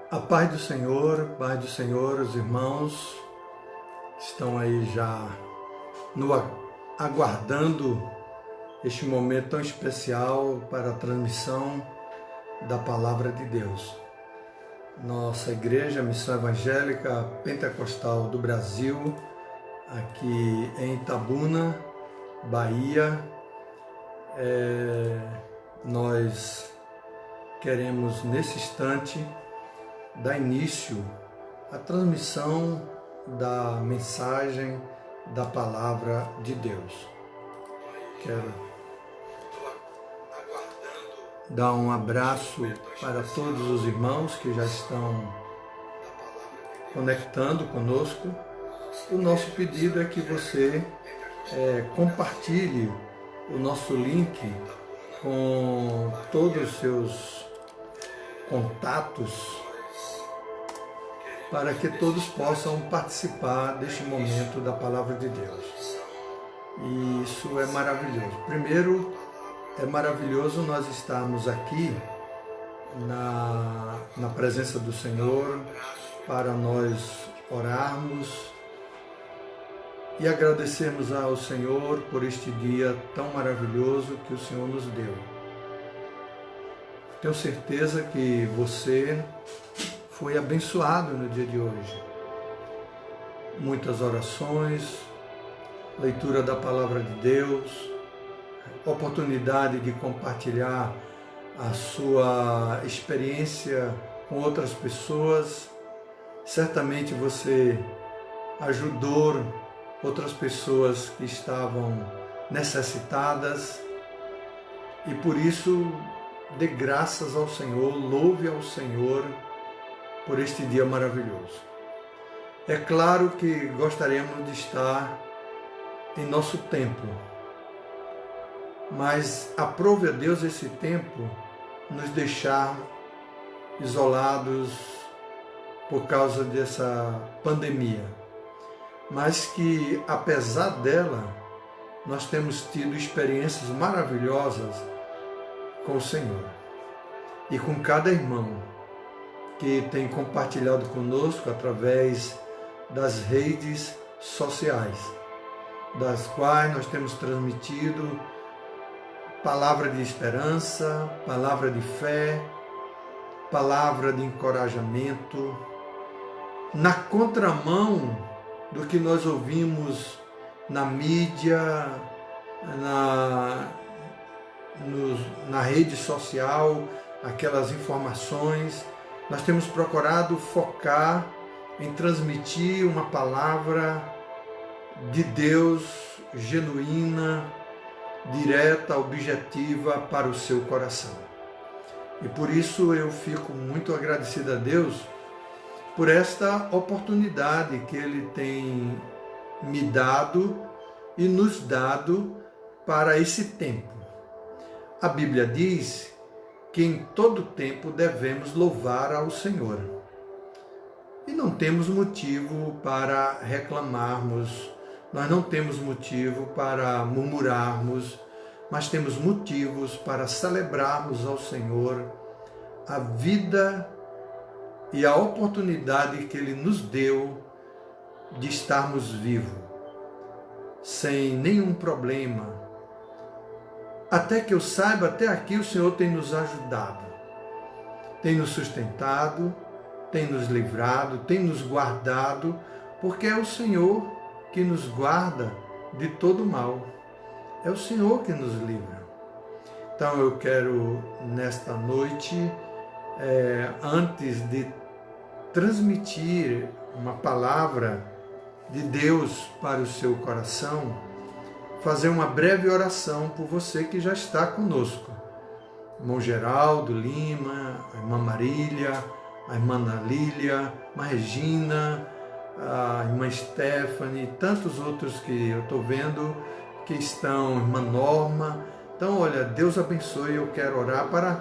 A paz do Senhor, os irmãos que estão aí já aguardando este momento tão especial para a transmissão da Palavra de Deus. Nossa Igreja Missão Evangélica Pentecostal do Brasil, aqui em Itabuna, Bahia, nós queremos nesse instante dar início à transmissão da mensagem da Palavra de Deus. Quero dar um abraço para todos os irmãos que já estão conectando conosco. O nosso pedido é que você compartilhe o nosso link com todos os seus contatos, para que todos possam participar deste momento da Palavra de Deus. E isso é maravilhoso. Primeiro, é maravilhoso nós estarmos aqui na presença do Senhor, para nós orarmos e agradecermos ao Senhor por este dia tão maravilhoso que o Senhor nos deu. Tenho certeza que você foi abençoado no dia de hoje. Muitas orações, leitura da Palavra de Deus, oportunidade de compartilhar a sua experiência com outras pessoas. Certamente você ajudou outras pessoas que estavam necessitadas e por isso dê graças ao Senhor, louve ao Senhor por este dia maravilhoso. É claro que gostaríamos de estar em nosso templo, mas aprove a Deus esse tempo nos deixar isolados por causa dessa pandemia, mas que apesar dela, nós temos tido experiências maravilhosas com o Senhor e com cada irmão que tem compartilhado conosco através das redes sociais, das quais nós temos transmitido palavra de esperança, palavra de fé, palavra de encorajamento, na contramão do que nós ouvimos na mídia, na rede social, aquelas informações. Nós temos procurado focar em transmitir uma palavra de Deus genuína, direta, objetiva para o seu coração. E por isso eu fico muito agradecido a Deus por esta oportunidade que Ele tem me dado e nos dado para esse tempo. A Bíblia diz que em todo tempo devemos louvar ao Senhor. E não temos motivo para reclamarmos, nós não temos motivo para murmurarmos, mas temos motivos para celebrarmos ao Senhor a vida e a oportunidade que Ele nos deu de estarmos vivos, sem nenhum problema. Até que eu saiba, até aqui o Senhor tem nos ajudado, tem nos sustentado, tem nos livrado, tem nos guardado, porque é o Senhor que nos guarda de todo mal. É o Senhor que nos livra. Então eu quero, nesta noite, antes de transmitir uma palavra de Deus para o seu coração, fazer uma breve oração por você que já está conosco. Irmão Geraldo Lima, a irmã Marília, a irmã Ana Lília, a irmã Regina, a irmã Stephanie, tantos outros que eu estou vendo que estão, irmã Norma. Então, olha, Deus abençoe, eu quero orar para...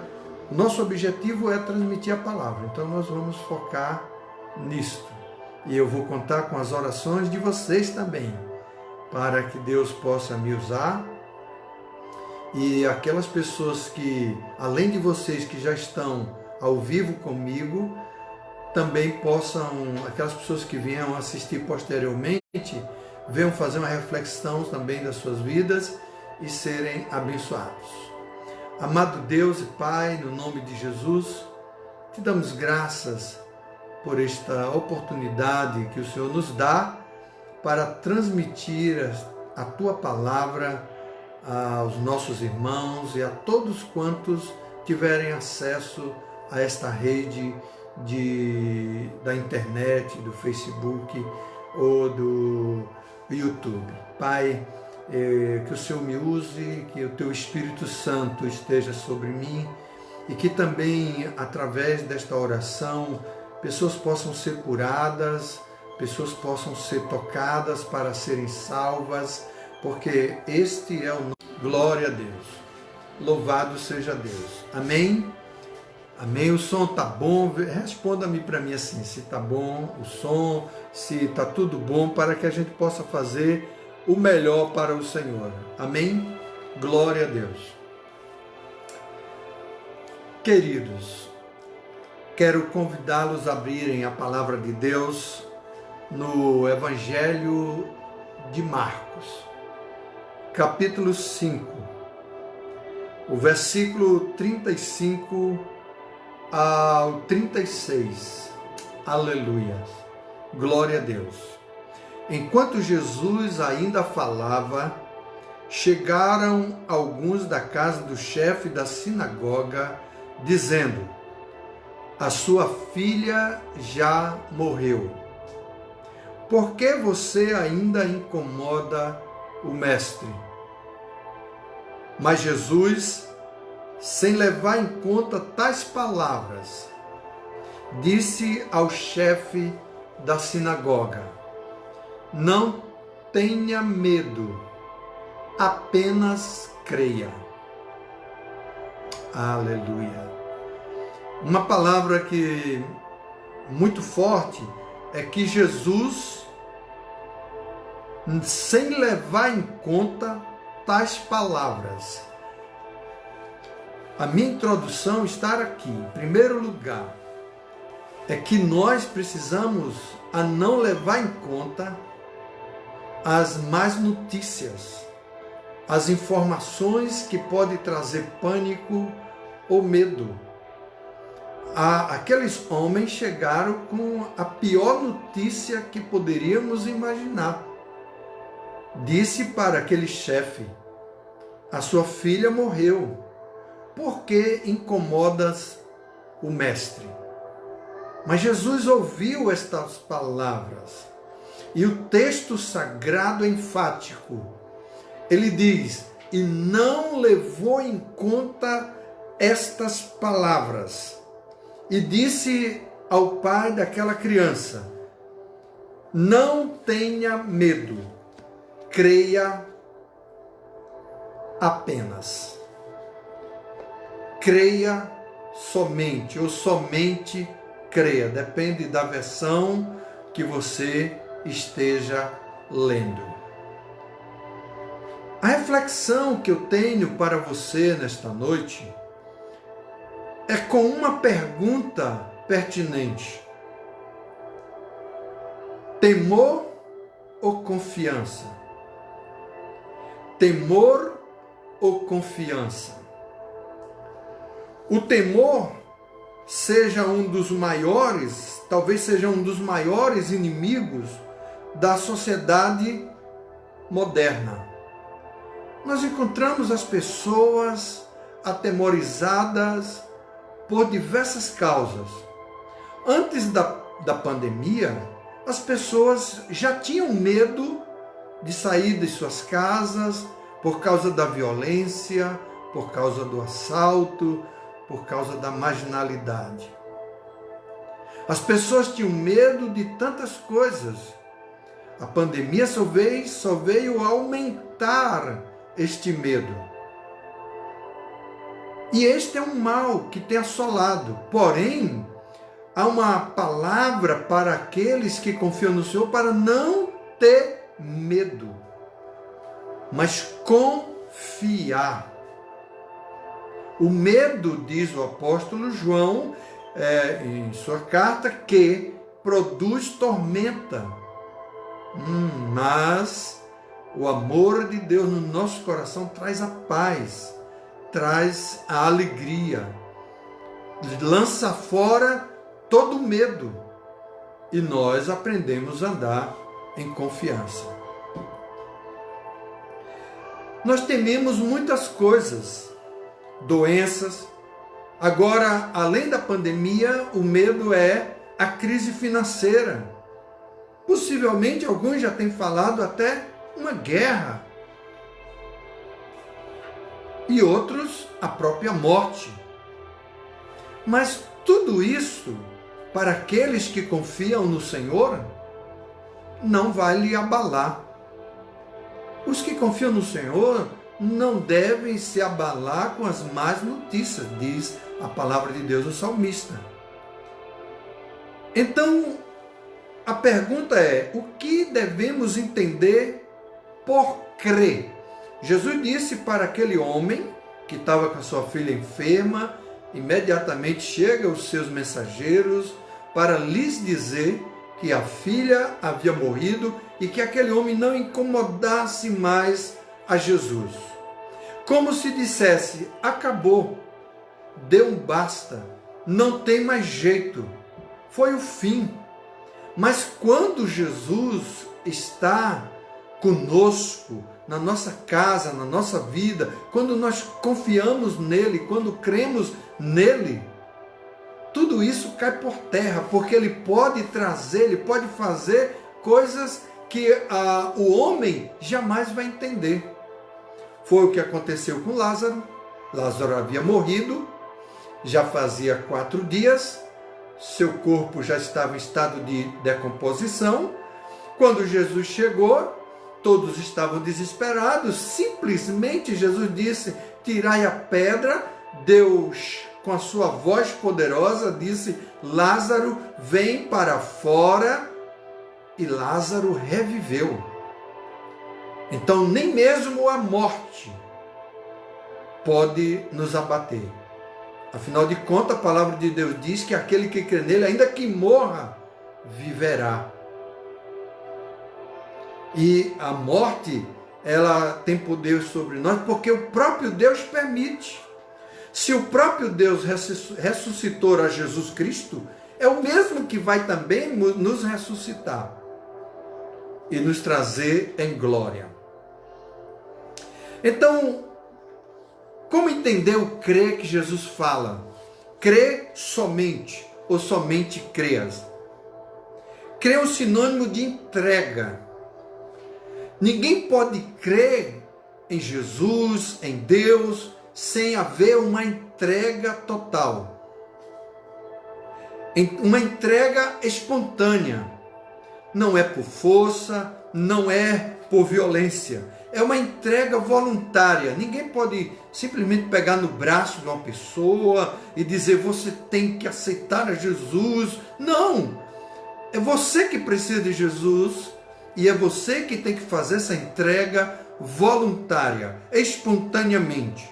Nosso objetivo é transmitir a palavra, então nós vamos focar nisto. E eu vou contar com as orações de vocês também, para que Deus possa me usar e aquelas pessoas que, além de vocês que já estão ao vivo comigo, também possam, aquelas pessoas que venham assistir posteriormente, venham fazer uma reflexão também das suas vidas e serem abençoados. Amado Deus e Pai, no nome de Jesus, te damos graças por esta oportunidade que o Senhor nos dá para transmitir a Tua palavra aos nossos irmãos e a todos quantos tiverem acesso a esta rede da internet, do Facebook ou do YouTube. Pai, que o Senhor me use, que o Teu Espírito Santo esteja sobre mim e que também, através desta oração, pessoas possam ser curadas, pessoas possam ser tocadas para serem salvas, porque este é o nome. Glória a Deus. Louvado seja Deus. Amém? Amém? O som tá bom? Responda-me para mim assim, se tá bom o som, se tá tudo bom, para que a gente possa fazer o melhor para o Senhor. Amém? Glória a Deus. Queridos, quero convidá-los a abrirem a palavra de Deus no Evangelho de Marcos, capítulo 5, o versículo 35 ao 36. Aleluia. Glória a Deus. Enquanto Jesus ainda falava, chegaram alguns da casa do chefe da sinagoga, dizendo: a sua filha já morreu. Por que você ainda incomoda o mestre? Mas Jesus, sem levar em conta tais palavras, disse ao chefe da sinagoga: não tenha medo, apenas creia. Aleluia. Uma palavra que muito forte é que Jesus, sem levar em conta tais palavras. A minha introdução está aqui. Em primeiro lugar, é que nós precisamos a não levar em conta as más notícias, as informações que podem trazer pânico ou medo. Aqueles homens chegaram com a pior notícia que poderíamos imaginar. Disse para aquele chefe: a sua filha morreu. Por que incomodas o mestre? Mas Jesus ouviu estas palavras e o texto sagrado é enfático. Ele diz: e não levou em conta estas palavras. E disse ao pai daquela criança: não tenha medo, creia apenas. Creia somente, ou somente creia, depende da versão que você esteja lendo. A reflexão que eu tenho para você nesta noite é com uma pergunta pertinente: temor ou confiança? Temor ou confiança? O temor seja um dos maiores, talvez seja um dos maiores inimigos da sociedade moderna. Nós encontramos as pessoas atemorizadas por diversas causas. Antes da pandemia, as pessoas já tinham medo de sair de suas casas por causa da violência, por causa do assalto, por causa da marginalidade. As pessoas tinham medo de tantas coisas. A pandemia só veio aumentar este medo. E este é um mal que tem assolado. Porém, há uma palavra para aqueles que confiam no Senhor para não ter medo, mas confiar. O medo, diz o apóstolo João, em sua carta que produz tormenta. Mas o amor de Deus no nosso coração traz a paz, traz a alegria, lança fora todo medo e nós aprendemos a andar em confiança. Nós tememos muitas coisas, doenças. Agora, além da pandemia, o medo é a crise financeira. Possivelmente alguns já têm falado até uma guerra. E outros, a própria morte. Mas tudo isso, para aqueles que confiam no Senhor, não vai lhe abalar. Os que confiam no Senhor não devem se abalar com as más notícias, diz a palavra de Deus, o salmista. Então, a pergunta é, o que devemos entender por crer? Jesus disse para aquele homem que estava com a sua filha enferma, imediatamente chegam os seus mensageiros para lhes dizer que a filha havia morrido e que aquele homem não incomodasse mais a Jesus. Como se dissesse, acabou, deu um basta, não tem mais jeito, foi o fim. Mas quando Jesus está conosco, na nossa casa, na nossa vida, quando nós confiamos nele, quando cremos nele, tudo isso cai por terra, porque ele pode trazer, ele pode fazer coisas que o homem jamais vai entender. Foi o que aconteceu com Lázaro. Lázaro havia morrido, já fazia 4 dias, seu corpo já estava em estado de decomposição. Quando Jesus chegou, todos estavam desesperados. Simplesmente Jesus disse, tirai a pedra. Deus, com a sua voz poderosa, disse, Lázaro, vem para fora. E Lázaro reviveu. Então, nem mesmo a morte pode nos abater. Afinal de contas, a palavra de Deus diz que aquele que crê nele, ainda que morra, viverá. E a morte, ela tem poder sobre nós porque o próprio Deus permite. Se o próprio Deus ressuscitou a Jesus Cristo, é o mesmo que vai também nos ressuscitar e nos trazer em glória. Então, como entender o crer que Jesus fala? Crê somente, ou somente creas. Crer é um sinônimo de entrega. Ninguém pode crer em Jesus, em Deus, sem haver uma entrega total. Uma entrega espontânea. Não é por força, não é por violência. É uma entrega voluntária. Ninguém pode simplesmente pegar no braço de uma pessoa e dizer, você tem que aceitar a Jesus. Não! É você que precisa de Jesus e é você que tem que fazer essa entrega voluntária, espontaneamente.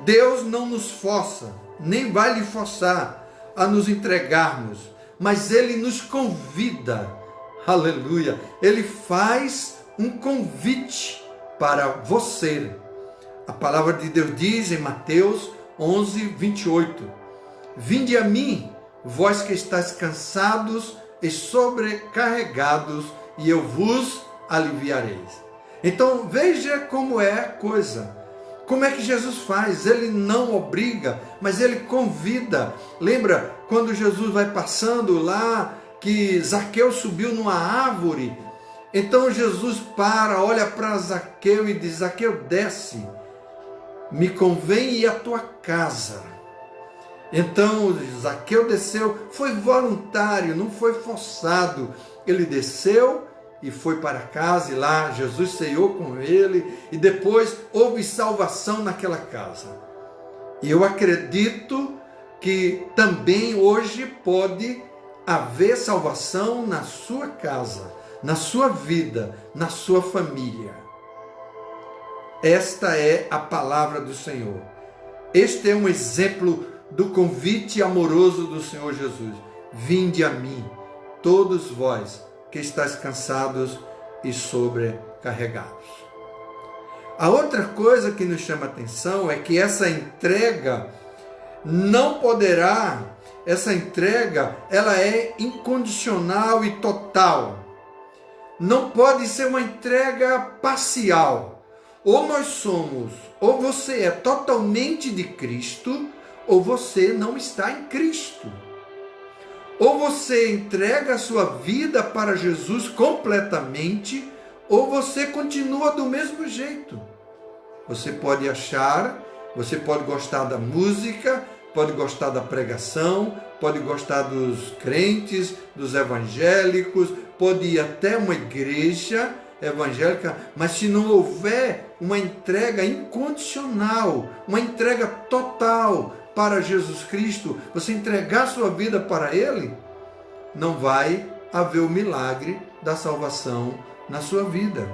Deus não nos força, nem vai lhe forçar a nos entregarmos, mas Ele nos convida. Aleluia! Ele faz um convite para você. A palavra de Deus diz em Mateus 11, 28. Vinde a mim, vós que estáis cansados e sobrecarregados, e eu vos aliviareis. Então veja como é a coisa. Como é que Jesus faz? Ele não obriga, mas ele convida. Lembra quando Jesus vai passando lá, que Zaqueu subiu numa árvore? Então Jesus olha para Zaqueu e diz, Zaqueu, desce, me convém ir à tua casa. Então Zaqueu desceu, foi voluntário, não foi forçado. Ele desceu e foi para casa, e lá Jesus ceou com ele, e depois houve salvação naquela casa. E eu acredito que também hoje pode haver salvação na sua casa, na sua vida, na sua família. Esta é a palavra do Senhor. Este é um exemplo do convite amoroso do Senhor Jesus. Vinde a mim, todos vós que estáis cansados e sobrecarregados. A outra coisa que nos chama a atenção é que essa entrega não poderá, essa entrega, ela é incondicional e total. Não pode ser uma entrega parcial. Ou nós somos, ou você é totalmente de Cristo, ou você não está em Cristo. Ou você entrega a sua vida para Jesus completamente, ou você continua do mesmo jeito. Você pode achar, você pode gostar da música, pode gostar da pregação, pode gostar dos crentes, dos evangélicos, pode ir até uma igreja evangélica, mas se não houver uma entrega incondicional, uma entrega total para Jesus Cristo, você entregar sua vida para Ele, não vai haver o milagre da salvação na sua vida.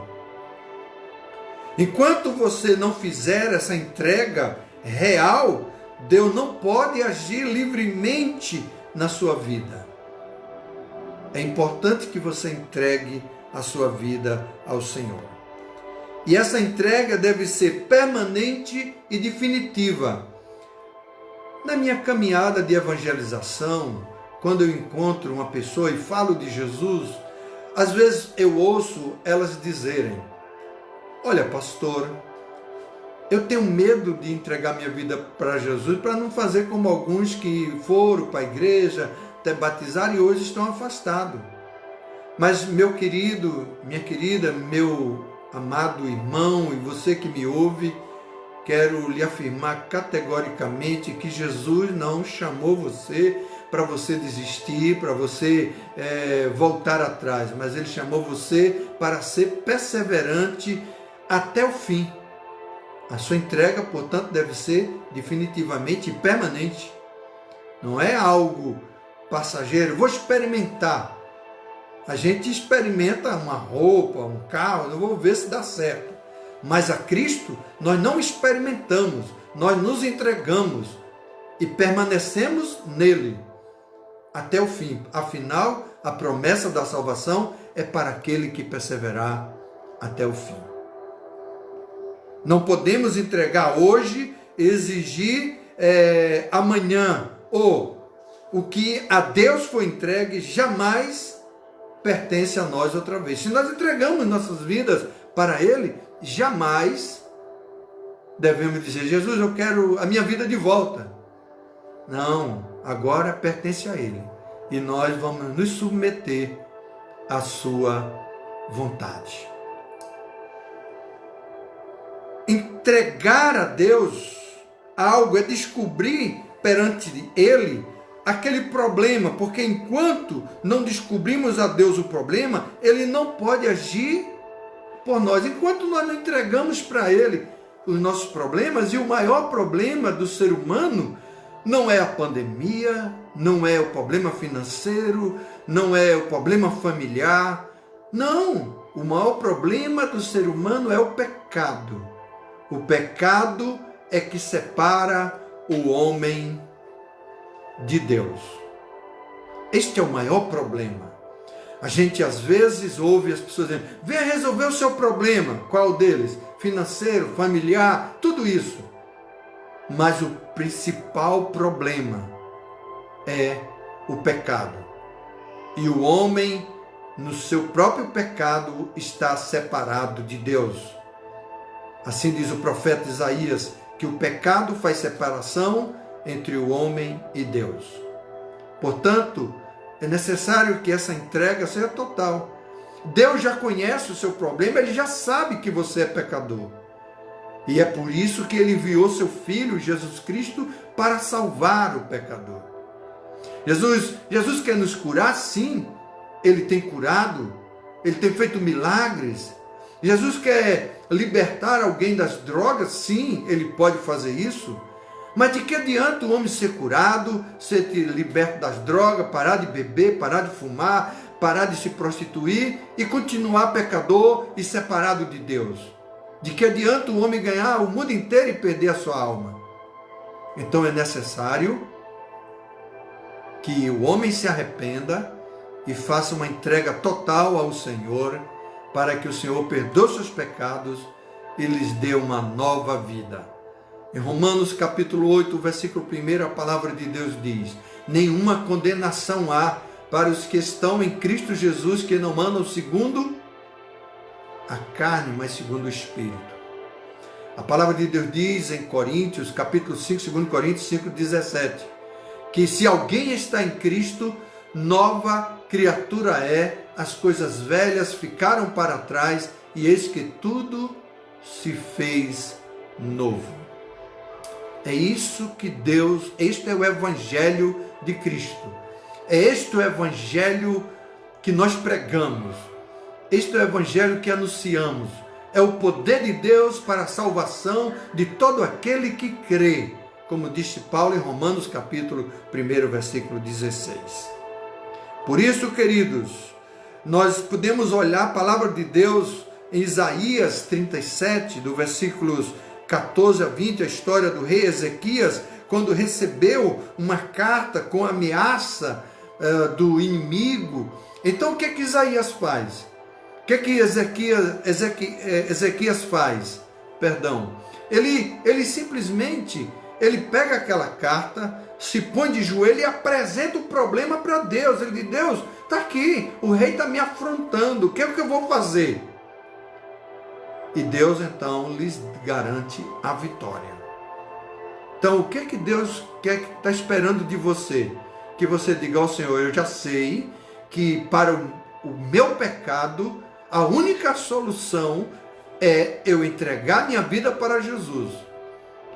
Enquanto você não fizer essa entrega real, Deus não pode agir livremente na sua vida. É importante que você entregue a sua vida ao Senhor. E essa entrega deve ser permanente e definitiva. Na minha caminhada de evangelização, quando eu encontro uma pessoa e falo de Jesus, às vezes eu ouço elas dizerem: olha, pastor, eu tenho medo de entregar minha vida para Jesus, para não fazer como alguns que foram para a igreja, até batizar e hoje estão afastados. Mas meu querido, minha querida, meu amado irmão e você que me ouve, quero lhe afirmar categoricamente que Jesus não chamou você para você desistir, para você voltar atrás, mas Ele chamou você para ser perseverante até o fim. A sua entrega, portanto, deve ser definitivamente e permanente. Não é algo passageiro. Vou experimentar. A gente experimenta uma roupa, um carro, eu vou ver se dá certo. Mas a Cristo, nós não experimentamos, nós nos entregamos e permanecemos nele até o fim. Afinal, a promessa da salvação é para aquele que perseverar até o fim. Não podemos entregar hoje, exigir amanhã, ou o que a Deus foi entregue jamais pertence a nós outra vez. Se nós entregamos nossas vidas para Ele, jamais devemos dizer: Jesus, eu quero a minha vida de volta. Não, agora pertence a Ele. E nós vamos nos submeter à sua vontade. Entregar a Deus algo é descobrir perante Ele aquele problema, porque enquanto não descobrimos a Deus o problema, Ele não pode agir por nós. Enquanto nós não entregamos para Ele os nossos problemas, e o maior problema do ser humano não é a pandemia, não é o problema financeiro, não é o problema familiar. Não, o maior problema do ser humano é o pecado. O pecado é que separa o homem de Deus. Este é o maior problema. A gente às vezes ouve as pessoas dizendo: venha resolver o seu problema. Qual deles? Financeiro, familiar, tudo isso. Mas o principal problema é o pecado. E o homem, no seu próprio pecado, está separado de Deus. Assim diz o profeta Isaías, que o pecado faz separação entre o homem e Deus. Portanto, é necessário que essa entrega seja total. Deus já conhece o seu problema, Ele já sabe que você é pecador. E é por isso que Ele enviou seu Filho, Jesus Cristo, para salvar o pecador. Jesus quer nos curar? Sim, Ele tem curado, Ele tem feito milagres. Jesus quer libertar alguém das drogas? Sim, Ele pode fazer isso. Mas de que adianta o homem ser curado, ser liberto das drogas, parar de beber, parar de fumar, parar de se prostituir e continuar pecador e separado de Deus? De que adianta o homem ganhar o mundo inteiro e perder a sua alma? Então é necessário que o homem se arrependa e faça uma entrega total ao Senhor, para que o Senhor perdoe seus pecados e lhes dê uma nova vida. Em Romanos capítulo 8, versículo 1, a palavra de Deus diz: nenhuma condenação há para os que estão em Cristo Jesus, que não andam segundo a carne, mas segundo o Espírito. A palavra de Deus diz em Coríntios, capítulo 5, 2 Coríntios 5, 17, que se alguém está em Cristo, nova criatura é, as coisas velhas ficaram para trás, e eis que tudo se fez novo. É isso que Deus, este é o Evangelho de Cristo. É este o Evangelho que nós pregamos. Este é o Evangelho que anunciamos. É o poder de Deus para a salvação de todo aquele que crê, como disse Paulo em Romanos capítulo 1, versículo 16. Por isso, queridos, nós podemos olhar a palavra de Deus em Isaías 37, do versículos 14 a 20, a história do rei Ezequias, quando recebeu uma carta com ameaça do inimigo. Então o que Isaías faz? O que Ezequias faz? Perdão. Ele simplesmente pega aquela carta, se põe de joelho e apresenta o problema para Deus. Ele diz: Deus, está aqui, o rei está me afrontando, o que é que eu vou fazer? E Deus então lhes garante a vitória. Então o que Deus está esperando de você? Que você diga ao Senhor: eu já sei que para o meu pecado, a única solução é eu entregar minha vida para Jesus.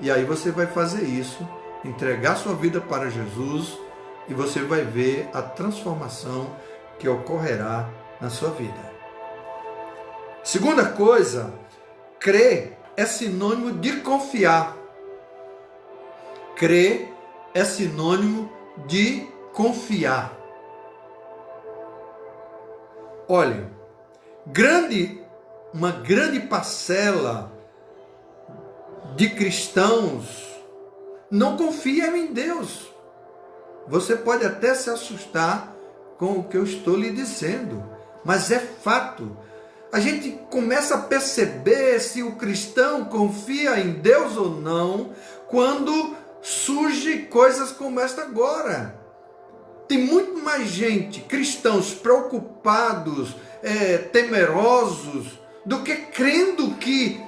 E aí você vai fazer isso, entregar sua vida para Jesus, e você vai ver a transformação que ocorrerá na sua vida. Segunda coisa, crer é sinônimo de confiar. Crer é sinônimo de confiar. Olha, uma grande parcela de cristãos não confiam em Deus. Você pode até se assustar com o que eu estou lhe dizendo, mas é fato. A gente começa a perceber se o cristão confia em Deus ou não quando surgem coisas como esta agora. Tem muito mais gente, cristãos preocupados, temerosos, do que crendo que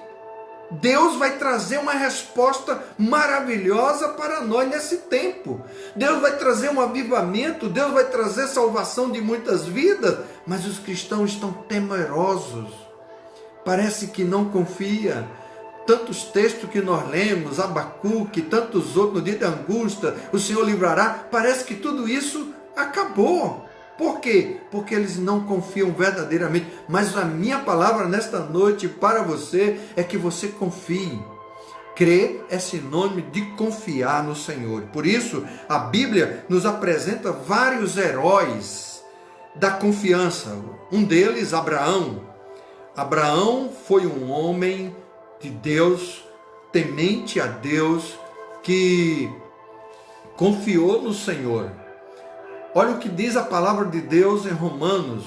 Deus vai trazer uma resposta maravilhosa para nós nesse tempo. Deus vai trazer um avivamento, Deus vai trazer salvação de muitas vidas, mas os cristãos estão temerosos. Parece que não confia. Tantos textos que nós lemos, Abacuque, tantos outros, no dia da angústia, o Senhor livrará, parece que tudo isso acabou. Por quê? Porque eles não confiam verdadeiramente. Mas a minha palavra nesta noite para você é que você confie. Crer é sinônimo de confiar no Senhor. Por isso, a Bíblia nos apresenta vários heróis da confiança. Um deles, Abraão. Abraão foi um homem de Deus, temente a Deus, que confiou no Senhor. Olha o que diz a palavra de Deus em Romanos.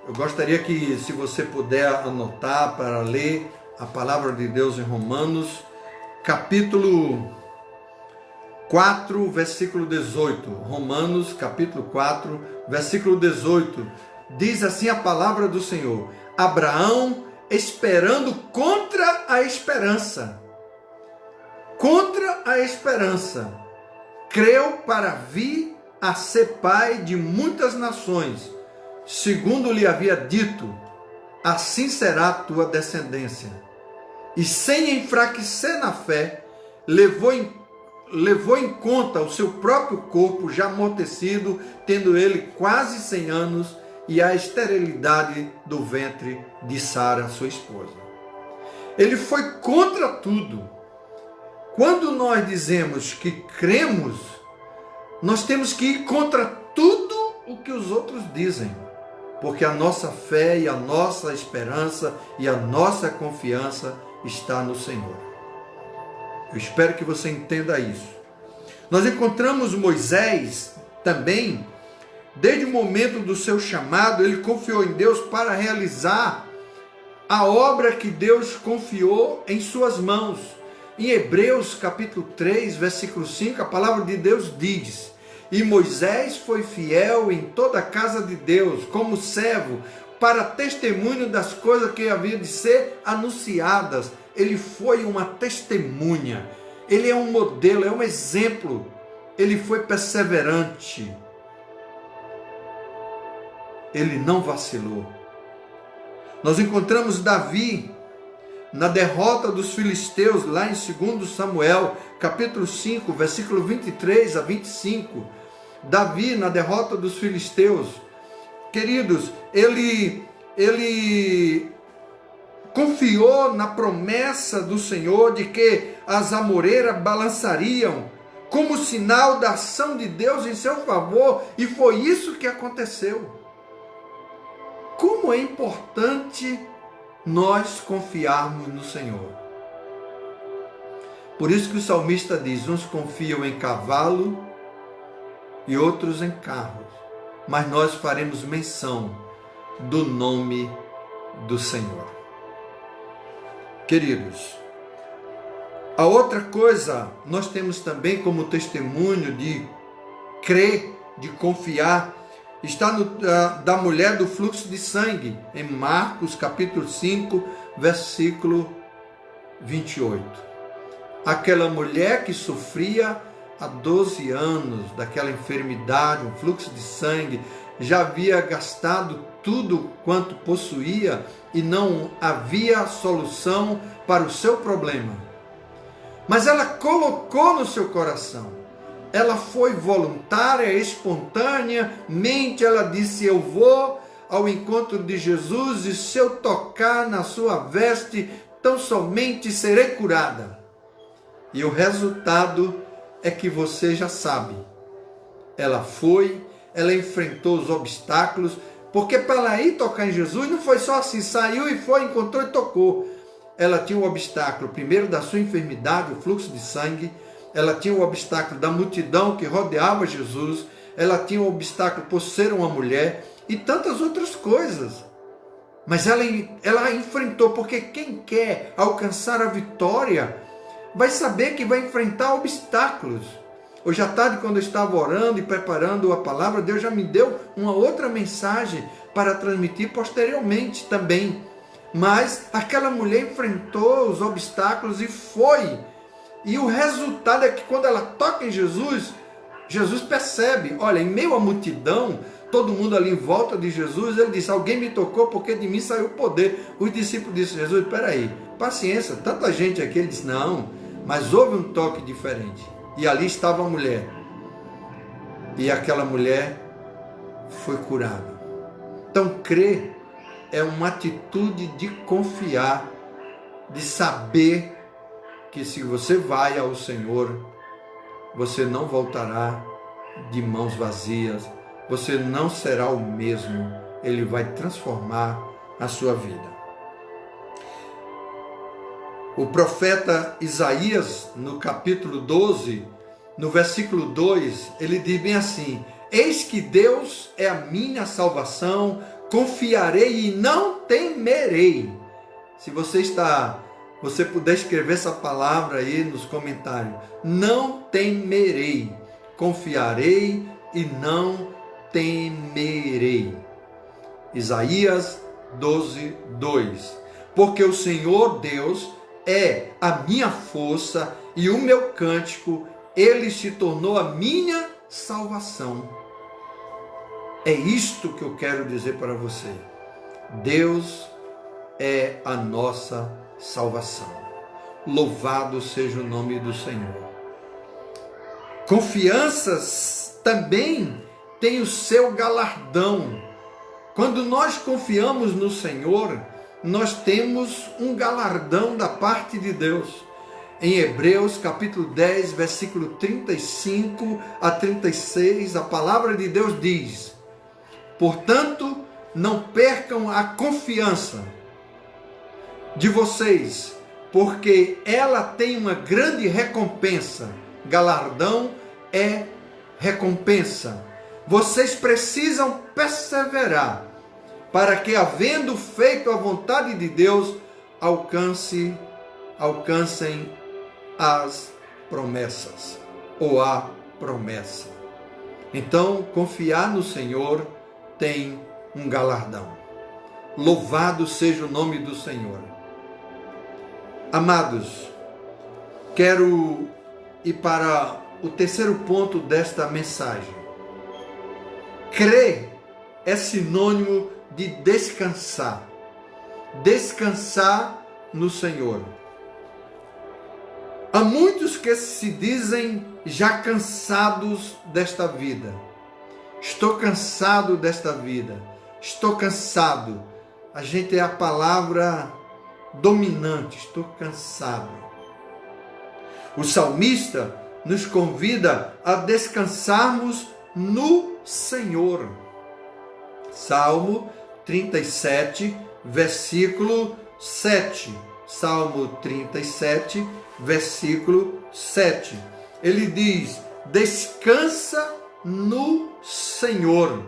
Eu gostaria que, se você puder anotar para ler a palavra de Deus em Romanos, capítulo 4, versículo 18. Romanos, capítulo 4, versículo 18. Diz assim a palavra do Senhor: Abraão, esperando contra a esperança, creu para vir a ser pai de muitas nações, segundo lhe havia dito, assim será a tua descendência. E sem enfraquecer na fé, levou em conta o seu próprio corpo já amortecido, tendo ele quase 100 anos, e a esterilidade do ventre de Sara, sua esposa. Ele foi contra tudo. Quando nós dizemos que cremos, nós temos que ir contra tudo o que os outros dizem, porque a nossa fé e a nossa esperança e a nossa confiança está no Senhor. Eu espero que você entenda isso. Nós encontramos Moisés também, desde o momento do seu chamado, ele confiou em Deus para realizar a obra que Deus confiou em suas mãos. Em Hebreus capítulo 3, versículo 5, a palavra de Deus diz: e Moisés foi fiel em toda a casa de Deus, como servo, para testemunho das coisas que haviam de ser anunciadas. Ele foi uma testemunha, ele é um modelo, é um exemplo. Ele foi perseverante, ele não vacilou. Nós encontramos Davi na derrota dos filisteus, lá em 2 Samuel, capítulo 5, versículo 23 a 25. Davi na derrota dos filisteus. Queridos, ele confiou na promessa do Senhor de que as amoreiras balançariam como sinal da ação de Deus em seu favor, e foi isso que aconteceu. Como é importante nós confiarmos no Senhor. Por isso que o salmista diz: uns confiam em cavalo e outros em carros, mas nós faremos menção do nome do Senhor. Queridos, a outra coisa, nós temos também como testemunho de crer, de confiar, está da mulher do fluxo de sangue, em Marcos capítulo 5, versículo 28. Aquela mulher que sofria há 12 anos daquela enfermidade, um fluxo de sangue, já havia gastado tudo quanto possuía e não havia solução para o seu problema. Mas ela colocou no seu coração, ela foi voluntária, espontaneamente, ela disse: eu vou ao encontro de Jesus e se eu tocar na sua veste, tão somente serei curada. E o resultado é que você já sabe. Ela foi, ela enfrentou os obstáculos, porque para ela ir tocar em Jesus, não foi só assim, saiu e foi, encontrou e tocou. Ela tinha o obstáculo, primeiro da sua enfermidade, o fluxo de sangue. Ela tinha o obstáculo da multidão que rodeava Jesus. Ela tinha o obstáculo por ser uma mulher e tantas outras coisas. Mas ela enfrentou, porque quem quer alcançar a vitória vai saber que vai enfrentar obstáculos. Hoje à tarde, quando eu estava orando e preparando a palavra, Deus já me deu uma outra mensagem para transmitir posteriormente também. Mas aquela mulher enfrentou os obstáculos e foi. E o resultado é que quando ela toca em Jesus, Jesus percebe, olha, em meio à multidão, todo mundo ali em volta de Jesus, ele disse: alguém me tocou porque de mim saiu o poder. Os discípulos disseram: Jesus, espera aí, paciência, tanta gente aqui. Ele disse: não, mas houve um toque diferente. E ali estava a mulher. E aquela mulher foi curada. Então, crer é uma atitude de confiar, de saber que se você vai ao Senhor, você não voltará de mãos vazias, você não será o mesmo, Ele vai transformar a sua vida. O profeta Isaías, no capítulo 12, no versículo 2, ele diz bem assim: eis que Deus é a minha salvação, confiarei e não temerei. Se você puder escrever essa palavra aí nos comentários: não temerei, confiarei e não temerei. Isaías 12, 2. Porque o Senhor Deus é a minha força e o meu cântico, Ele se tornou a minha salvação. É isto que eu quero dizer para você. Deus é a nossa salvação. Louvado seja o nome do Senhor. Confianças também tem o seu galardão. Quando nós confiamos no Senhor, nós temos um galardão da parte de Deus. Em Hebreus capítulo 10, versículo 35 a 36, a palavra de Deus diz: portanto, não percam a confiança de vocês, porque ela tem uma grande recompensa. Galardão é recompensa. Vocês precisam perseverar para que, havendo feito a vontade de Deus, alcancem as promessas, ou a promessa. Então, confiar no Senhor tem um galardão. Louvado seja o nome do Senhor. Amados, quero ir para o terceiro ponto desta mensagem. Crer é sinônimo de descansar. Descansar no Senhor. Há muitos que se dizem já cansados desta vida. Estou cansado desta vida. Estou cansado. A gente é a palavra dominante. Estou cansado. O salmista nos convida a descansarmos no Senhor. Salmo 37, versículo 7. Salmo 37, versículo 7. Ele diz: descansa no Senhor.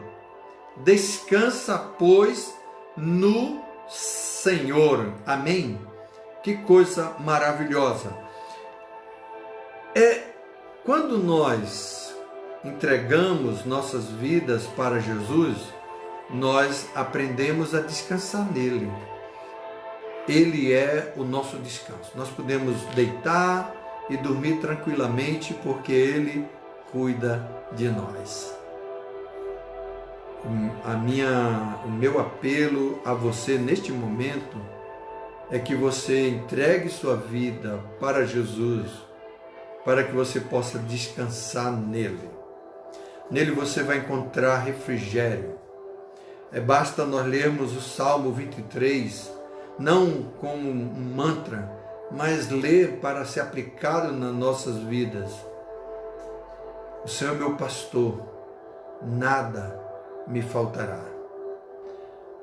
Descansa, pois, no Senhor. Amém? Que coisa maravilhosa. Quando nós entregamos nossas vidas para Jesus, nós aprendemos a descansar nele. Ele é o nosso descanso. Nós podemos deitar e dormir tranquilamente porque Ele cuida de nós. O meu apelo a você neste momento é que você entregue sua vida para Jesus, para que você possa descansar nele. Nele você vai encontrar refrigério. Basta nós lermos o Salmo 23, não como um mantra, mas ler para ser aplicado nas nossas vidas. O Senhor é meu pastor, nada me faltará.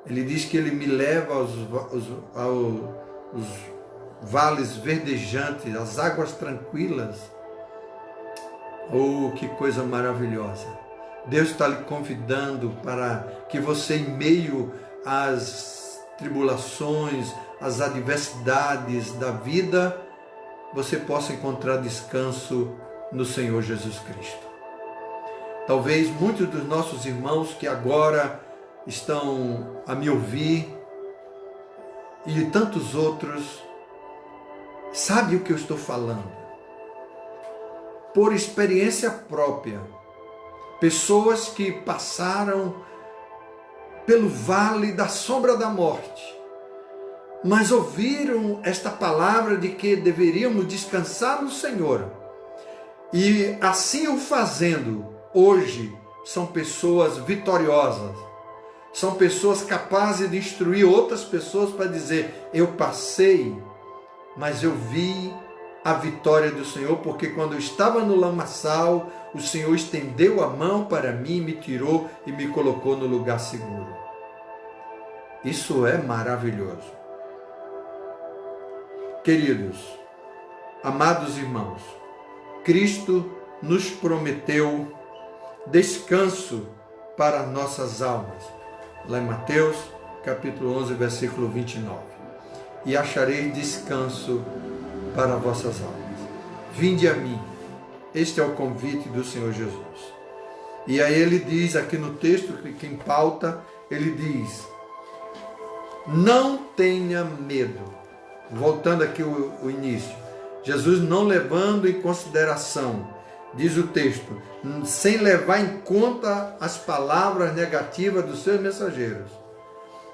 Ele diz que Ele me leva aos vales verdejantes, às águas tranquilas. Oh, que coisa maravilhosa! Deus está lhe convidando para que você, em meio às tribulações, às adversidades da vida, você possa encontrar descanso no Senhor Jesus Cristo. Talvez muitos dos nossos irmãos que agora estão a me ouvir e tantos outros sabem o que eu estou falando. Por experiência própria, pessoas que passaram pelo vale da sombra da morte, mas ouviram esta palavra de que deveríamos descansar no Senhor. E assim o fazendo, hoje são pessoas vitoriosas, são pessoas capazes de instruir outras pessoas para dizer: eu passei, mas eu vi a vitória do Senhor, porque quando eu estava no lamaçal, o Senhor estendeu a mão para mim, me tirou e me colocou no lugar seguro. Isso é maravilhoso. Queridos, amados irmãos, Cristo nos prometeu descanso para nossas almas. Lá em Mateus, capítulo 11, versículo 29. E achareis descanso para vossas almas. Vinde a mim. Este é o convite do Senhor Jesus. E aí ele diz aqui no texto, que em pauta, ele diz: não tenha medo. Voltando aqui o início. Jesus não levando em consideração, diz o texto, sem levar em conta as palavras negativas dos seus mensageiros.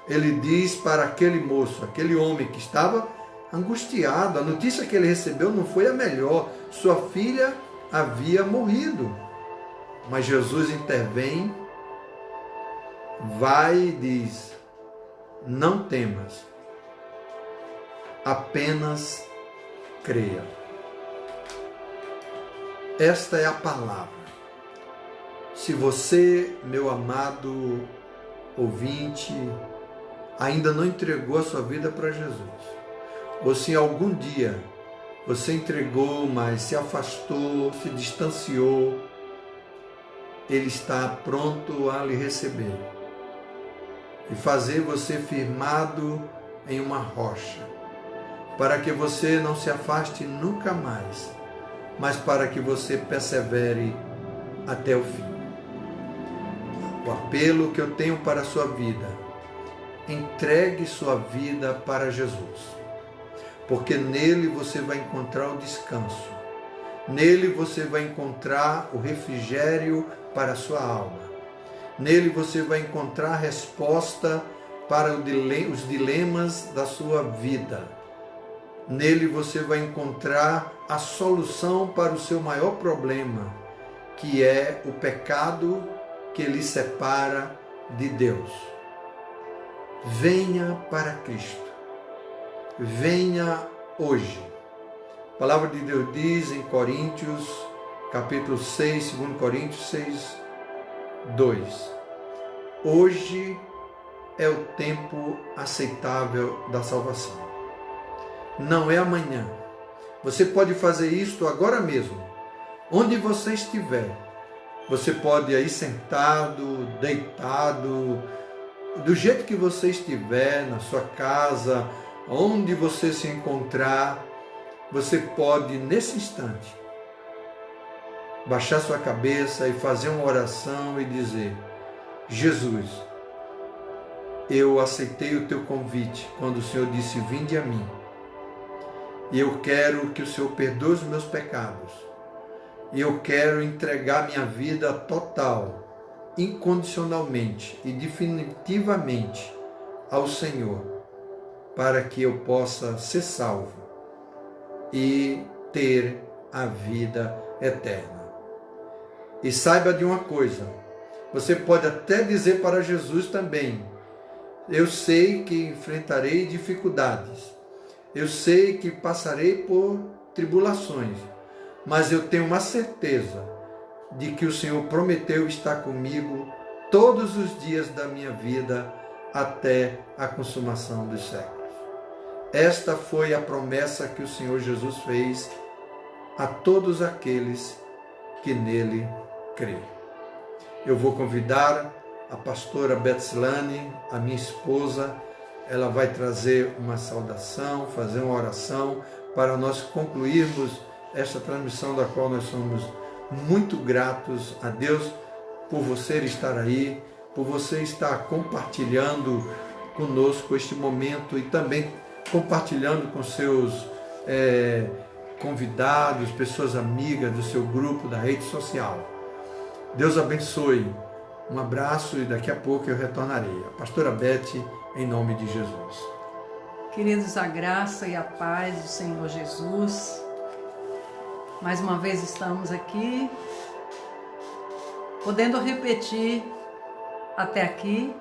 Ele diz para aquele moço, aquele homem que estava angustiado, a notícia que ele recebeu não foi a melhor. Sua filha havia morrido. Mas Jesus intervém, vai e diz: não temas, apenas creia. Esta é a palavra. Se você, meu amado ouvinte, ainda não entregou a sua vida para Jesus, ou se algum dia você entregou, mas se afastou, se distanciou, Ele está pronto a lhe receber e fazer você firmado em uma rocha, para que você não se afaste nunca mais, mas para que você persevere até o fim. O apelo que eu tenho para a sua vida: entregue sua vida para Jesus, porque nele você vai encontrar o descanso, nele você vai encontrar o refrigério para a sua alma, nele você vai encontrar a resposta para os dilemas da sua vida, nele você vai encontrar a solução para o seu maior problema, que é o pecado que lhe separa de Deus. Venha para Cristo. Venha hoje. A palavra de Deus diz em Coríntios, capítulo 6, 2 Coríntios 6, 2. Hoje é o tempo aceitável da salvação. Não é amanhã. Você pode fazer isto agora mesmo. Onde você estiver. Você pode ir sentado, deitado, do jeito que você estiver, na sua casa, onde você se encontrar, você pode, nesse instante, baixar sua cabeça e fazer uma oração e dizer: Jesus, eu aceitei o teu convite quando o Senhor disse: vinde a mim. E eu quero que o Senhor perdoe os meus pecados. E eu quero entregar minha vida total, incondicionalmente e definitivamente ao Senhor, para que eu possa ser salvo e ter a vida eterna. E saiba de uma coisa, você pode até dizer para Jesus também: eu sei que enfrentarei dificuldades, eu sei que passarei por tribulações, mas eu tenho uma certeza de que o Senhor prometeu estar comigo todos os dias da minha vida até a consumação dos séculos. Esta foi a promessa que o Senhor Jesus fez a todos aqueles que nele creem. Eu vou convidar a pastora Betsilane, a minha esposa. Ela vai trazer uma saudação, fazer uma oração para nós concluirmos esta transmissão, da qual nós somos muito gratos a Deus por você estar aí, por você estar compartilhando conosco este momento e também compartilhando com seus convidados, pessoas amigas do seu grupo, da rede social. Deus abençoe. Um abraço e daqui a pouco eu retornarei. A pastora Beth, em nome de Jesus. Queridos, a graça e a paz do Senhor Jesus. Mais uma vez estamos aqui, podendo repetir: até aqui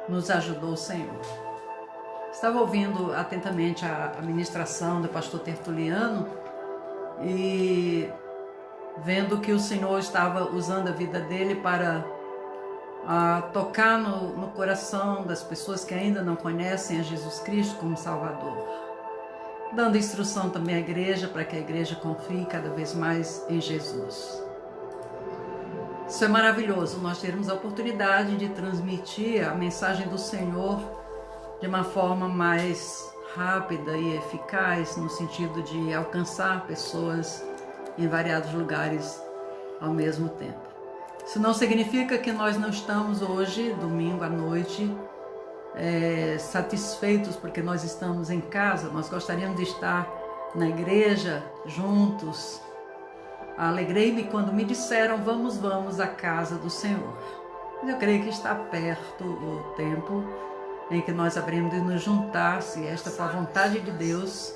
nos ajudou o Senhor. Estava ouvindo atentamente a ministração do pastor Tertuliano e vendo que o Senhor estava usando a vida dele para tocar no coração das pessoas que ainda não conhecem a Jesus Cristo como Salvador, dando instrução também à igreja para que a igreja confie cada vez mais em Jesus. Isso é maravilhoso, nós termos a oportunidade de transmitir a mensagem do Senhor de uma forma mais rápida e eficaz, no sentido de alcançar pessoas em variados lugares ao mesmo tempo. Isso não significa que nós não estamos hoje, domingo à noite, satisfeitos porque nós estamos em casa. Nós gostaríamos de estar na igreja juntos. Alegrei-me quando me disseram: vamos à casa do Senhor. Mas eu creio que está perto o tempo em que nós haveremos de nos juntar, se esta for a vontade de Deus,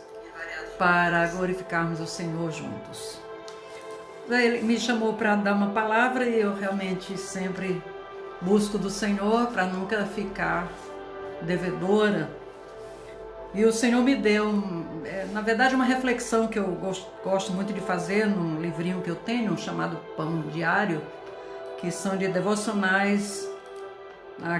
para glorificarmos o Senhor juntos. Ele me chamou para dar uma palavra e eu realmente sempre busco do Senhor para nunca ficar devedora. E o Senhor me deu, na verdade, uma reflexão que eu gosto muito de fazer num livrinho que eu tenho, chamado Pão Diário, que são de devocionais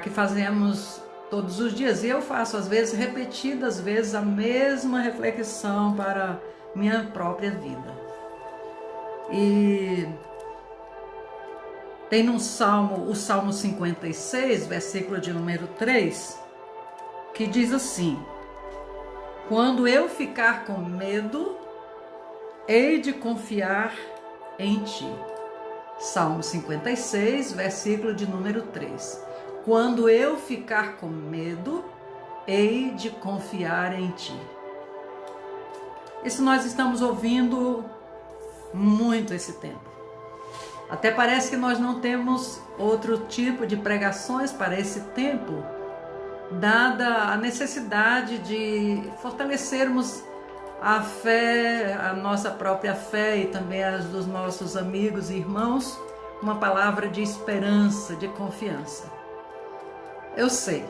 que fazemos todos os dias, e eu faço às vezes, repetidas vezes, a mesma reflexão para minha própria vida. E tem no Salmo, o Salmo 56, versículo de número 3, que diz assim: quando eu ficar com medo, hei de confiar em ti. Salmo 56, versículo de número 3. Quando eu ficar com medo, hei de confiar em ti. Isso nós estamos ouvindo muito esse tempo. Até parece que nós não temos outro tipo de pregações para esse tempo, dada a necessidade de fortalecermos a fé, a nossa própria fé e também as dos nossos amigos e irmãos, uma palavra de esperança, de confiança. Eu sei,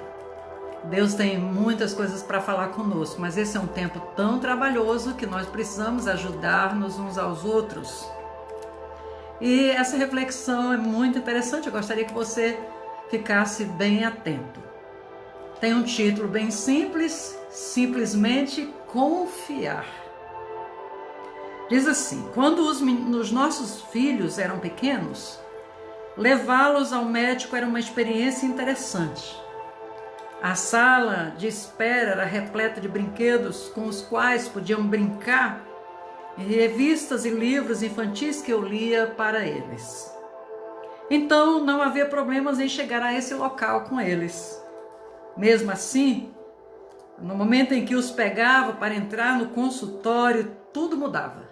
Deus tem muitas coisas para falar conosco, mas esse é um tempo tão trabalhoso que nós precisamos ajudar-nos uns aos outros. E essa reflexão é muito interessante, eu gostaria que você ficasse bem atento. Tem um título bem simples, simplesmente confiar. Diz assim: quando os nossos filhos eram pequenos, levá-los ao médico era uma experiência interessante. A sala de espera era repleta de brinquedos com os quais podiam brincar, e revistas e livros infantis que eu lia para eles. Então não havia problemas em chegar a esse local com eles. Mesmo assim, no momento em que os pegava para entrar no consultório, tudo mudava.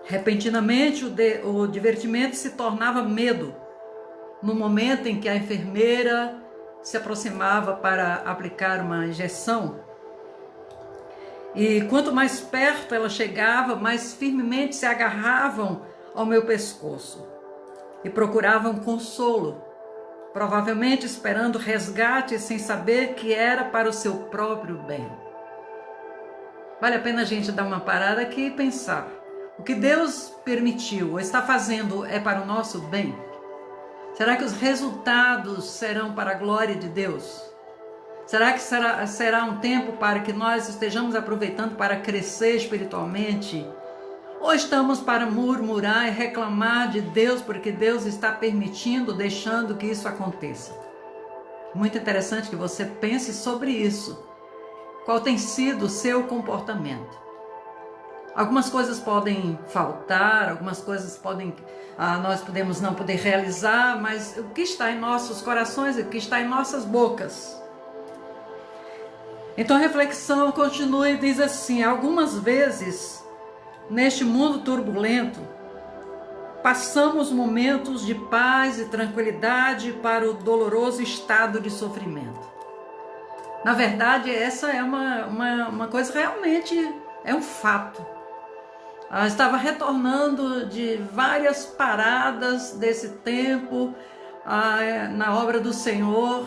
Repentinamente, o divertimento se tornava medo, no momento em que a enfermeira se aproximava para aplicar uma injeção. E quanto mais perto ela chegava, mais firmemente se agarravam ao meu pescoço e procuravam consolo, provavelmente esperando resgate sem saber que era para o seu próprio bem. Vale a pena a gente dar uma parada aqui e pensar: o que Deus permitiu ou está fazendo é para o nosso bem? Será que os resultados serão para a glória de Deus? Será que será um tempo para que nós estejamos aproveitando para crescer espiritualmente? Ou estamos para murmurar e reclamar de Deus porque Deus está permitindo, deixando que isso aconteça? Muito interessante que você pense sobre isso. Qual tem sido o seu comportamento? Algumas coisas podem faltar, algumas coisas nós podemos não poder realizar, mas o que está em nossos corações, o que está em nossas bocas? Então a reflexão continua e diz assim: algumas vezes, neste mundo turbulento, passamos momentos de paz e tranquilidade para o doloroso estado de sofrimento. Na verdade, essa é uma coisa realmente, é um fato. Eu estava retornando de várias paradas desse tempo na obra do Senhor,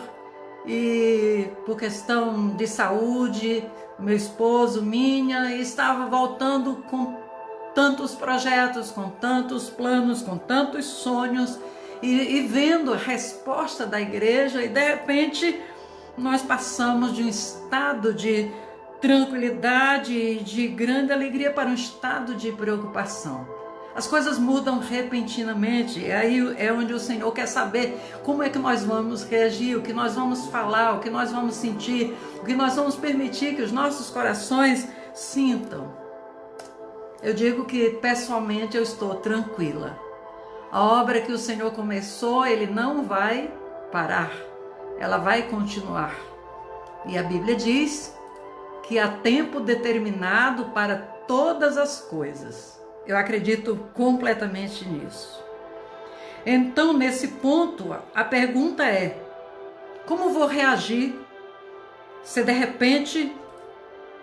e por questão de saúde, meu esposo, minha, e estava voltando com tantos projetos, com tantos planos, com tantos sonhos, e vendo a resposta da igreja, e de repente nós passamos de um estado de tranquilidade e de grande alegria para um estado de preocupação. As coisas mudam repentinamente, e aí é onde o Senhor quer saber como é que nós vamos reagir, o que nós vamos falar, o que nós vamos sentir, o que nós vamos permitir que os nossos corações sintam. Eu digo que pessoalmente eu estou tranquila. A obra que o Senhor começou, Ele não vai parar, ela vai continuar. E a Bíblia diz que há tempo determinado para todas as coisas. Eu acredito completamente nisso. Então, nesse ponto, a pergunta é: como vou reagir se de repente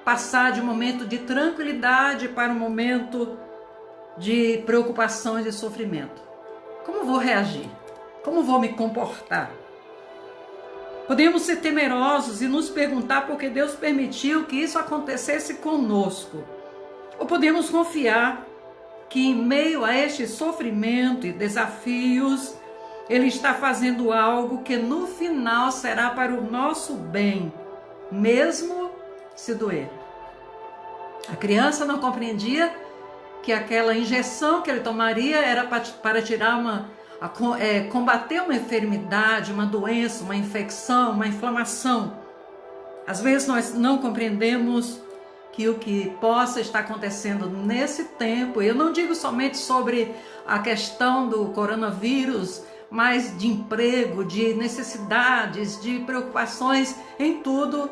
passar de um momento de tranquilidade para um momento de preocupação e de sofrimento? Como vou reagir? Como vou me comportar? Podemos ser temerosos e nos perguntar por que Deus permitiu que isso acontecesse conosco. Ou podemos confiar que em meio a este sofrimento e desafios, Ele está fazendo algo que no final será para o nosso bem, mesmo se doer. A criança não compreendia que aquela injeção que ele tomaria era para tirar combater uma enfermidade, uma doença, uma infecção, uma inflamação. Às vezes nós não compreendemos que o que possa estar acontecendo nesse tempo, eu não digo somente sobre a questão do coronavírus, mas de emprego, de necessidades, de preocupações, em tudo,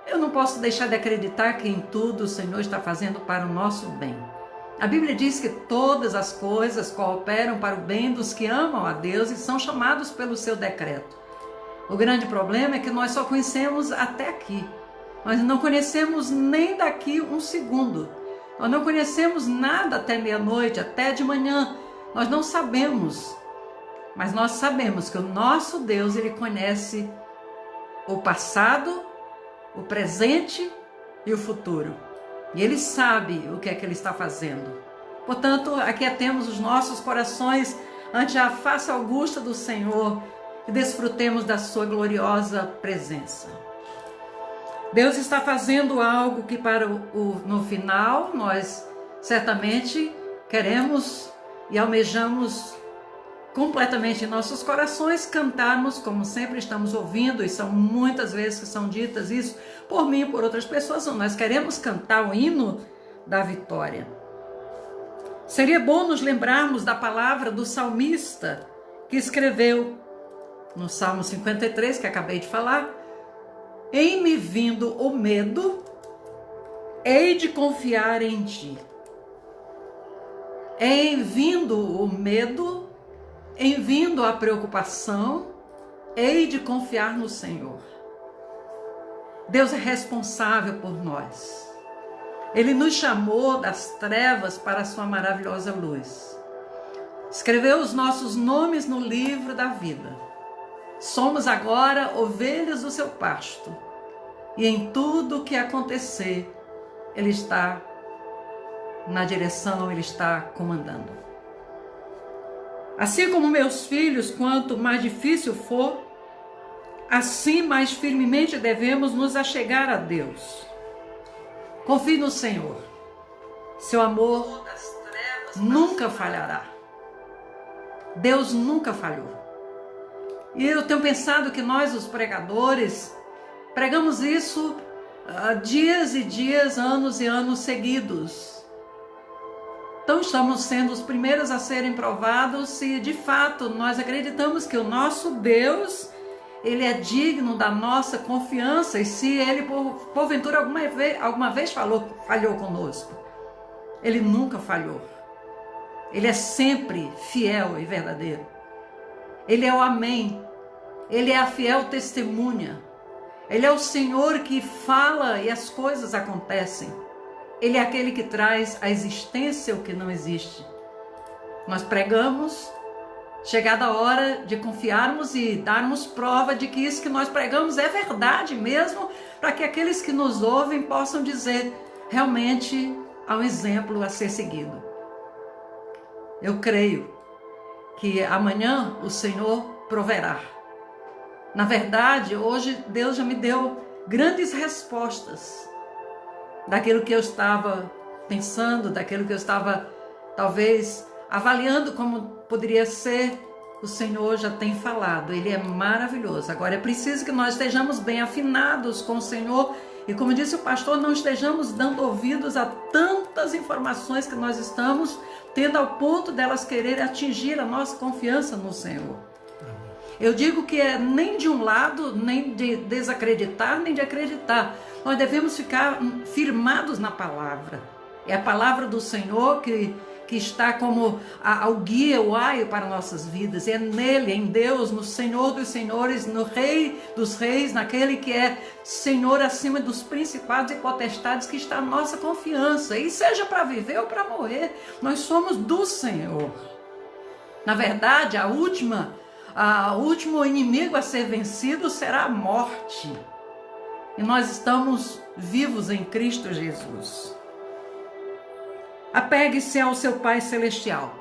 eu não posso deixar de acreditar que em tudo o Senhor está fazendo para o nosso bem. A Bíblia diz que todas as coisas cooperam para o bem dos que amam a Deus e são chamados pelo seu decreto. O grande problema é que nós só conhecemos até aqui. Nós não conhecemos nem daqui um segundo. Nós não conhecemos nada até meia-noite, até de manhã. Nós não sabemos. Mas nós sabemos que o nosso Deus, Ele conhece o passado, o presente e o futuro. E Ele sabe o que é que Ele está fazendo. Portanto, aquietemos os nossos corações ante a face augusta do Senhor e desfrutemos da sua gloriosa presença. Deus está fazendo algo que no final nós certamente queremos e almejamos completamente em nossos corações cantarmos, como sempre estamos ouvindo, e são muitas vezes que são ditas isso por mim e por outras pessoas. Nós queremos cantar o hino da vitória. Seria bom nos lembrarmos da palavra do salmista que escreveu no Salmo 53, que acabei de falar: em me vindo o medo, hei de confiar em ti. Em vindo o medo, em vindo a preocupação, hei de confiar no Senhor. Deus é responsável por nós. Ele nos chamou das trevas para a sua maravilhosa luz. Escreveu os nossos nomes no livro da vida. Somos agora ovelhas do seu pasto. E em tudo o que acontecer, Ele está na direção, Ele está comandando. Assim como meus filhos, quanto mais difícil for, assim mais firmemente devemos nos achegar a Deus. Confie no Senhor. Seu amor nunca falhará. Deus nunca falhou. E eu tenho pensado que nós, os pregadores, pregamos isso dias e dias, anos e anos seguidos. Então estamos sendo os primeiros a serem provados se de fato nós acreditamos que o nosso Deus, Ele é digno da nossa confiança, e se Ele porventura alguma vez falhou conosco. Ele nunca falhou. Ele é sempre fiel e verdadeiro. Ele é o Amém. Ele é a fiel testemunha. Ele é o Senhor que fala e as coisas acontecem. Ele é aquele que traz à existência o que não existe. Nós pregamos, chegada a hora de confiarmos e darmos prova de que isso que nós pregamos é verdade mesmo, para que aqueles que nos ouvem possam dizer, realmente há um exemplo a ser seguido. Eu creio que amanhã o Senhor proverá. Na verdade, hoje Deus já me deu grandes respostas daquilo que eu estava pensando, daquilo que eu estava talvez avaliando como poderia ser. O Senhor já tem falado, Ele é maravilhoso. Agora é preciso que nós estejamos bem afinados com o Senhor e, como disse o pastor, não estejamos dando ouvidos a tantas informações que nós estamos tendo ao ponto delas querer atingir a nossa confiança no Senhor. Eu digo que é nem de um lado, nem de desacreditar, nem de acreditar. Nós devemos ficar firmados na palavra. É a palavra do Senhor que está como o guia, o aio para nossas vidas. É nele, em Deus, no Senhor dos senhores, no Rei dos reis, naquele que é Senhor acima dos principados e potestades, que está a nossa confiança. E seja para viver ou para morrer, nós somos do Senhor. Na verdade, o último inimigo a ser vencido será a morte. E nós estamos vivos em Cristo Jesus. Apegue-se ao seu Pai Celestial.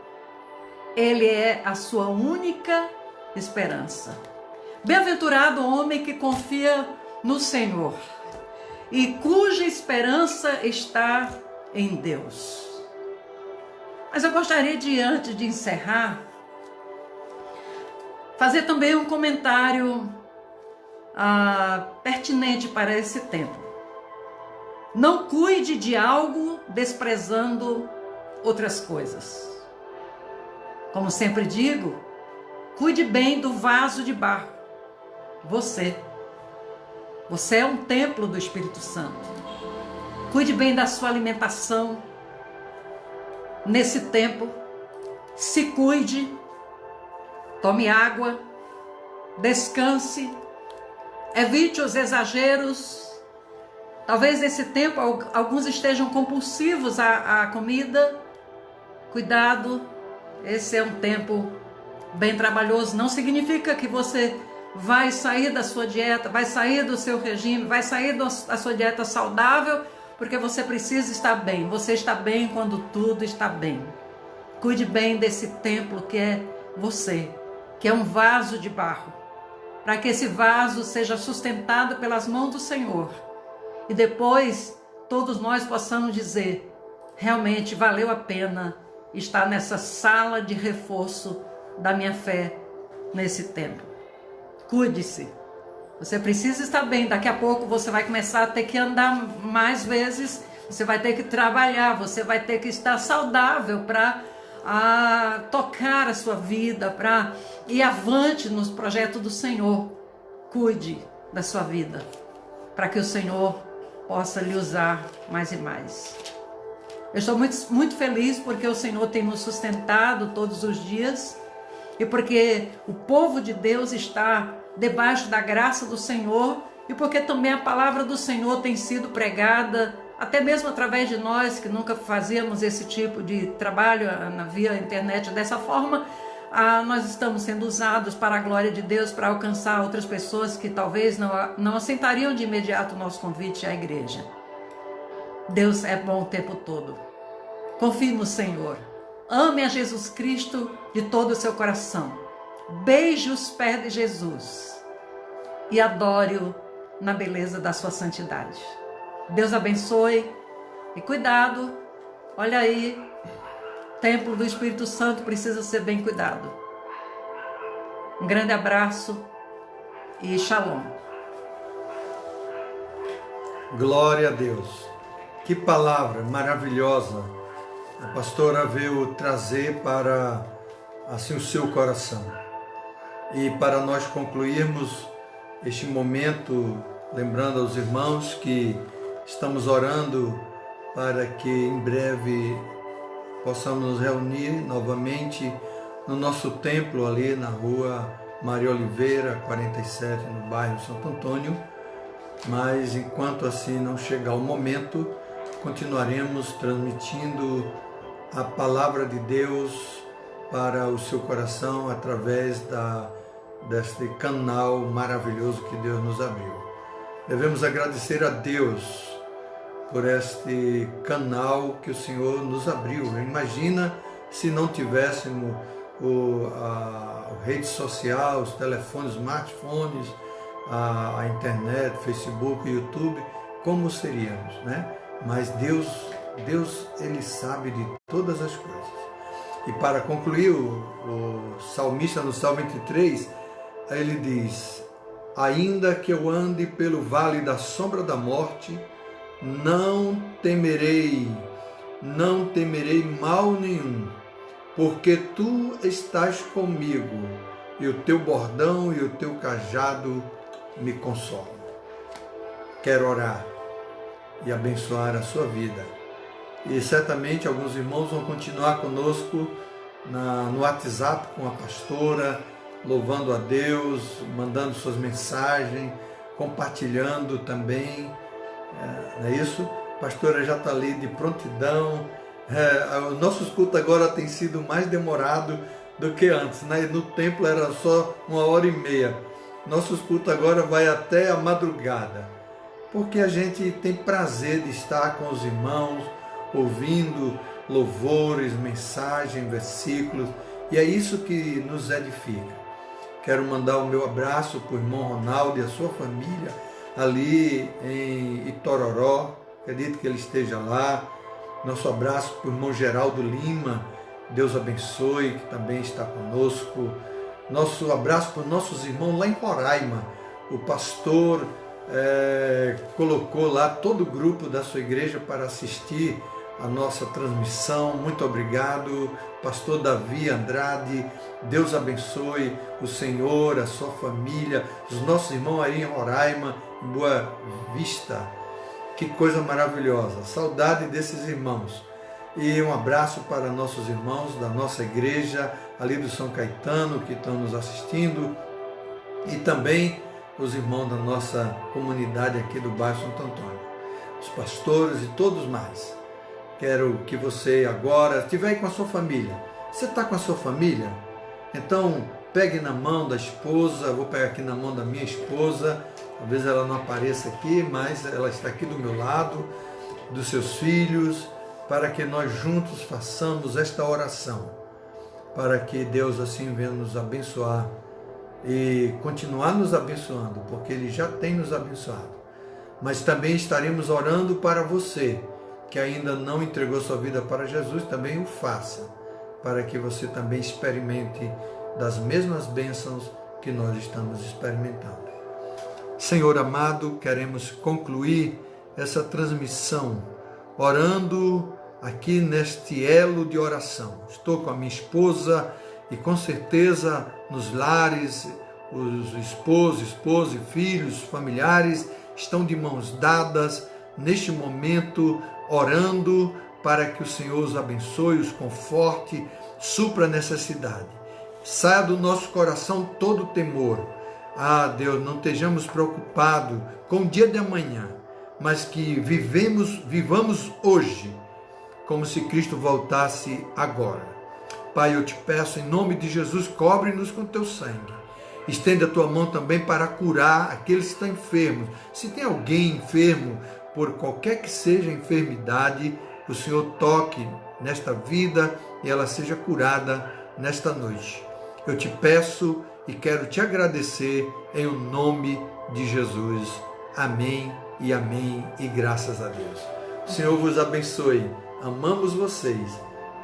Ele é a sua única esperança. Bem-aventurado o homem que confia no Senhor e cuja esperança está em Deus. Mas eu gostaria de, antes de encerrar, fazer também um comentário pertinente para esse tempo. Não cuide de algo desprezando outras coisas. Como sempre digo, cuide bem do vaso de barro. Você é um templo do Espírito Santo. Cuide bem da sua alimentação. Nesse tempo, se cuide, tome água, descanse, evite os exageros. Talvez nesse tempo alguns estejam compulsivos à comida. Cuidado, esse é um tempo bem trabalhoso. Não significa que você vai sair da sua dieta, vai sair do seu regime, vai sair da sua dieta saudável, porque você precisa estar bem. Você está bem quando tudo está bem. Cuide bem desse templo que é você, que é um vaso de barro, para que esse vaso seja sustentado pelas mãos do Senhor. E depois todos nós possamos dizer, realmente valeu a pena estar nessa sala de reforço da minha fé nesse tempo. Cuide-se. Você precisa estar bem. Daqui a pouco você vai começar a ter que andar mais vezes. Você vai ter que trabalhar. Você vai ter que estar saudável para tocar a sua vida, para ir avante nos projetos do Senhor. Cuide da sua vida, para que o Senhor possa lhe usar mais e mais. Eu estou muito feliz porque o Senhor tem nos sustentado todos os dias e porque o povo de Deus está debaixo da graça do Senhor e porque também a palavra do Senhor tem sido pregada, até mesmo através de nós que nunca fazíamos esse tipo de trabalho via internet dessa forma. Nós estamos sendo usados para a glória de Deus, para alcançar outras pessoas que talvez não aceitariam de imediato o nosso convite à igreja. Deus é bom o tempo todo. Confie no Senhor. Ame a Jesus Cristo de todo o seu coração. Beije os pés de Jesus e adore-o na beleza da sua santidade. Deus abençoe e cuidado. Olha aí, o templo do Espírito Santo precisa ser bem cuidado. Um grande abraço e shalom. Glória a Deus. Que palavra maravilhosa a pastora veio trazer para assim o seu coração. E para nós concluirmos este momento, lembrando aos irmãos que estamos orando para que em breve possamos nos reunir novamente no nosso templo ali na rua Maria Oliveira, 47, no bairro Santo Antônio. Mas enquanto assim não chegar o momento, continuaremos transmitindo a palavra de Deus para o seu coração através deste canal maravilhoso que Deus nos abriu. Devemos agradecer a Deus por este canal que o Senhor nos abriu. Imagina se não tivéssemos a rede social, os telefones, smartphones, a internet, Facebook, YouTube, como seríamos, né? Mas Deus, Ele sabe de todas as coisas. E para concluir, o salmista no Salmo 23, ele diz: ainda que eu ande pelo vale da sombra da morte, não temerei mal nenhum, porque tu estás comigo, e o teu bordão e o teu cajado me consolam. Quero orar e abençoar a sua vida. E certamente alguns irmãos vão continuar conosco no WhatsApp com a pastora, louvando a Deus, mandando suas mensagens, compartilhando também. Não é isso? A pastora já está ali de prontidão. Os nossos cultos agora têm sido mais demorado do que antes, né? No templo era só 1h30. Nossos cultos agora vai até a madrugada, porque a gente tem prazer de estar com os irmãos, ouvindo louvores, mensagens, versículos, e é isso que nos edifica. Quero mandar o meu abraço para o irmão Ronaldo e a sua família ali em Itororó. Acredito que ele esteja lá. Nosso abraço para o irmão Geraldo Lima. Deus abençoe, que também está conosco. Nosso abraço para os nossos irmãos lá em Roraima. O pastor colocou lá todo o grupo da sua igreja para assistir a nossa transmissão. Muito obrigado, pastor Davi Andrade. Deus abençoe o Senhor, a sua família, os nossos irmãos aí em Roraima, em Boa Vista. Que coisa maravilhosa. Saudade desses irmãos. E um abraço para nossos irmãos da nossa igreja, ali do São Caetano, que estão nos assistindo, e também os irmãos da nossa comunidade aqui do bairro Santo Antônio, os pastores e todos mais. Quero que você agora estiver aí com a sua família. Você está com a sua família? Então pegue na mão da esposa. Vou pegar aqui na mão da minha esposa. Talvez ela não apareça aqui, mas ela está aqui do meu lado, dos seus filhos, para que nós juntos façamos esta oração, para que Deus assim venha nos abençoar e continuar nos abençoando, porque Ele já tem nos abençoado. Mas também estaremos orando para você, que ainda não entregou sua vida para Jesus, também o faça, para que você também experimente das mesmas bênçãos que nós estamos experimentando. Senhor amado, queremos concluir essa transmissão orando aqui neste elo de oração. Estou com a minha esposa e com certeza nos lares, os esposos e filhos, familiares estão de mãos dadas neste momento, orando para que o Senhor os abençoe, os conforte, supra a necessidade. Saia do nosso coração todo temor. Deus, não estejamos preocupados com o dia de amanhã, mas que vivamos hoje, como se Cristo voltasse agora. Pai, eu te peço, em nome de Jesus, cobre-nos com teu sangue. Estende a tua mão também para curar aqueles que estão enfermos. Se tem alguém enfermo, por qualquer que seja a enfermidade, o Senhor toque nesta vida e ela seja curada nesta noite. Eu te peço e quero te agradecer em o nome de Jesus. Amém e amém e graças a Deus. O Senhor vos abençoe. Amamos vocês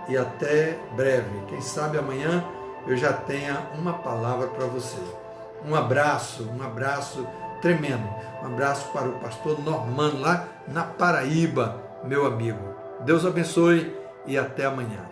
e até breve. Quem sabe amanhã eu já tenha uma palavra para você. Um abraço tremendo. Um abraço para o pastor Normando lá na Paraíba, meu amigo. Deus abençoe e até amanhã.